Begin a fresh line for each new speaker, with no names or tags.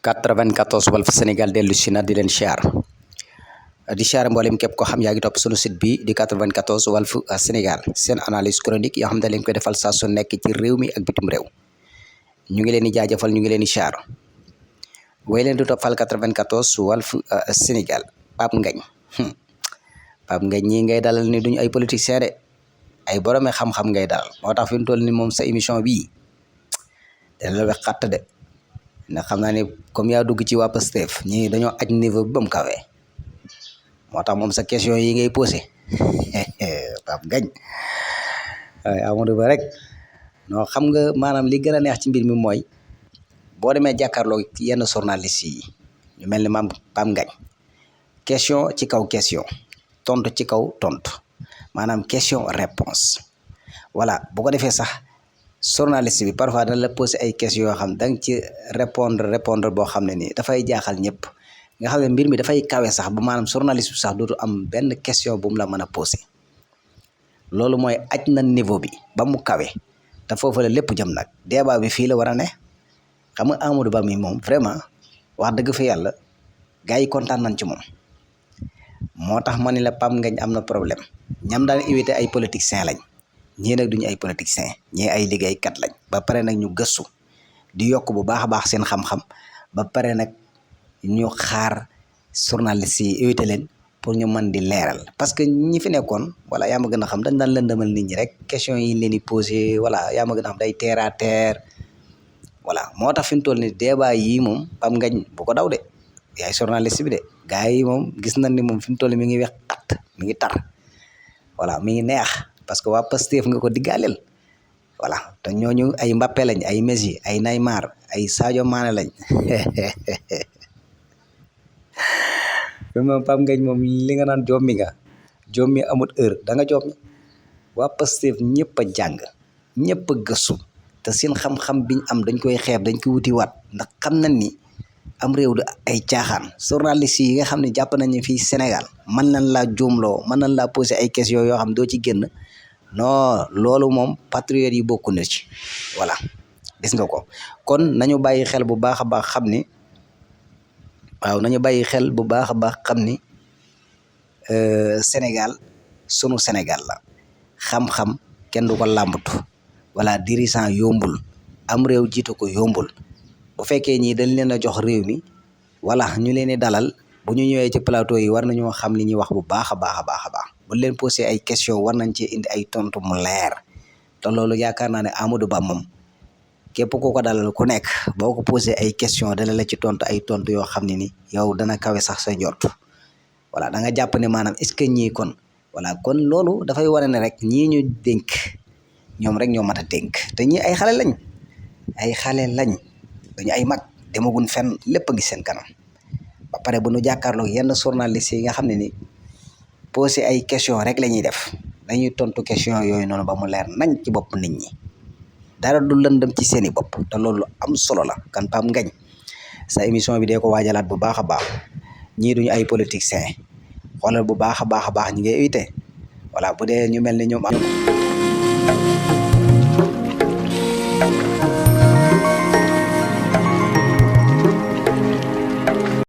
94 Walf Sénégal dellu si na di leen siyaar di siyaar mboolem képp ko xam yaa ngi topp sunu site bi di 94 Walf Sénégal seen analyse chronique yoo xam ne leen koy defal saa su nekk ci réew mi ak bitim réew ñu ngi leen di jaajëfal ñu ngi leen di siyaar way leen di toppal 94 Walf Sénégal Pape Ngagne Pape Ngagne ñii ngay dalal ni duñu ay politiciens de ay borome xam-xam ngay dalal moo tax fi mu toll ni moom sa émission bii dana la wax xatt de ndax xam naa ne comme yaa dugg ci waa Pastef ñii dañoo aj niveau bi ba mu kawee moo tax moom sa question yi ngay posé Pape Ngagne waaye Amadou Ba rek non xam nga maanaam li gën a neex ci mbir mi mooy boo demee jàkkaarloo yenn journaliste yi ñu mel ni maam Pape Ngagne question ci kaw question tontu ci kaw tontu maanaam question réponse voilà bu ko defee sax journaliste bi parfois dana la poser ay questions yoo xam da nga ci répondre boo xam ne nii dafay jaaxal ñëpp nga xam ne mbir mi dafay kawe sax ba maanaam journaliste bi sax dootu am benn question bu mu la mën a poser loolu mooy aj na niveau bi ba mu kawe te foofu la lépp jëm nag débat bi fii la war a ne xam nga Amadou Ba mi moom vraiment wax dëgg fa yàlla gars yi kontaan nañ ci moom moo tax ma ne la Pape Ngagne am na problème ñam daan invité ay politiciens lañ ñii nag duñu ay politiciens ñii ay liggéeykat lañ ba pare nag ñu gëstu di yokk bu baax a baax seen xam-xam ba pare nag ñu xaar journalistes yi invité leen pour ñu mën di leeral parce que ñi fi nekkoon voilà yaa ma gën a xam dañ daan lëndëmal nit ñi rek question yi leen di posé voilà yaa ma gën a xam day terre à terre voilà moo tax fi mu toll ni débat yi moom Pape Ngagne bu ko daw de yaay journaliste bi de gars yi moom gis nañ ni moom fi mu toll mi ngi wex xat mi ngi tar voilà mi ngi neex parce que waa Pastef nga ko diggaaleel voilà te ñooñu ay Mbappé lañ ay Messi ay Neymar ay Sadio Mané lañ moom Pape Ngagne moom li nga naan jommi nga jommi amut heure da nga jommi waa Pastef ñëpp a jàng ñëpp a gëstu te seen xam-xam biñ am dañ koy xeeb dañ koy wuti waat ndax xam nañ ni am réew du ay caaxaan journaliste yi nga xam ne jàpp nañu fii Sénégal mën nañ laa juumloo mën nañ laa poser ay questions yoo xam doo ci génn non loolu moom patriotes yi bokku na ci voilà gis nga ko kon nañu bàyyi xel bu baax a baax xam ni waaw nañu bàyyi xel bu baax a baax xam ni Sénégal sunu Sénégal la xam-xam kenn du ko làmbatu voilà dirigeant yombul am réew jiitu ko yombul bu fekkee ñii dañ leen a jox réew mi voilà ñu leen di dalal bu ñu ñëwee ci plateau yi war nañoo xam li ñuy wax bu baax a baax a baax a baax bu leen posé ay question war nañ ci indi ay tontu mu leer te loolu yaakaar naa ne Amadou Ba moom képp ku ko dalal ku nekk boo ko posé ay question dana la ci tontu ay tontu yoo xam ne ni yow dana kawe sax sa njort voilà da nga jàpp ne maanaam est-ce que ñii kon voilà kon loolu dafay wane ne rek ñii ñu dénk ñoom rek ñoo mat a dénk te ñii ay xale lañ dañu ay mag demagun fenn lépp a gis seen kanam ba pare bu nu jàkkaarloo yenn journalistes yi nga xam ne ni posé ay question rek la ñuy def dañuy tontu question yooyu noonu ba mu leer nañ ci bopp nit ñi dara du lëndëm ci seeni bopp te loolu am solo la kan Pape Ngagne sa émission bi dee ko waajalaat bu baax a baax ñii duñu ay politiciens xoolal bu baax a baax ñi ngay éviter voilà bu dee ñu mel ni ñoom am